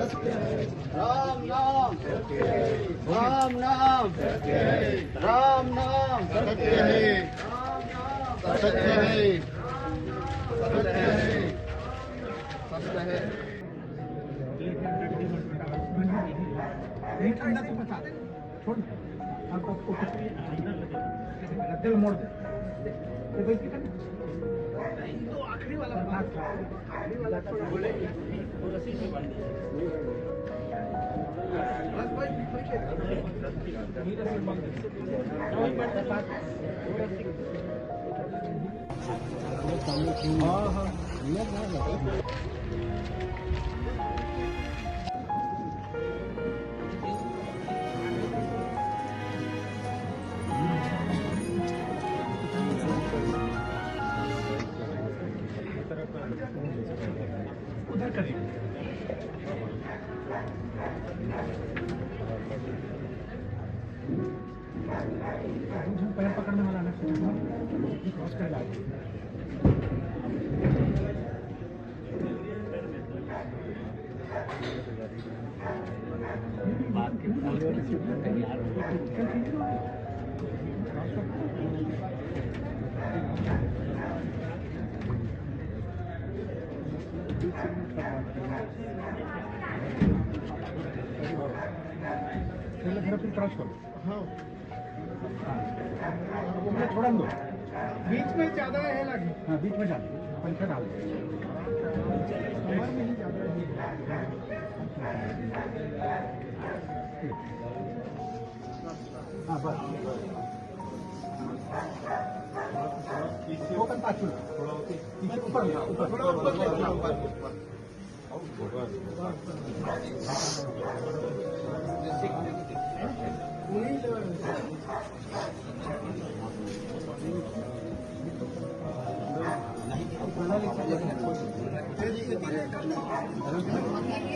राम नाम राम नाम राम नाम सत्य है सत्य है सत्य है सत्य है। नहीं ठंडा तो बता दे छोड़ आपको दिल मोड़ दे तो आखिरी वाला उधर करिए पैर पकड़ने वाला ना क्रॉस कर डालिए फिर क्रॉस करो हाँ वो मुझे छोड़ दो बीच में ज्यादा है लगे हाँ बीच में डाल पंखा डाल दो कमर में ही ज्यादा हाँ बस वो करता थोड़ा पीछे ऊपर थोड़ा ऊपर नहीं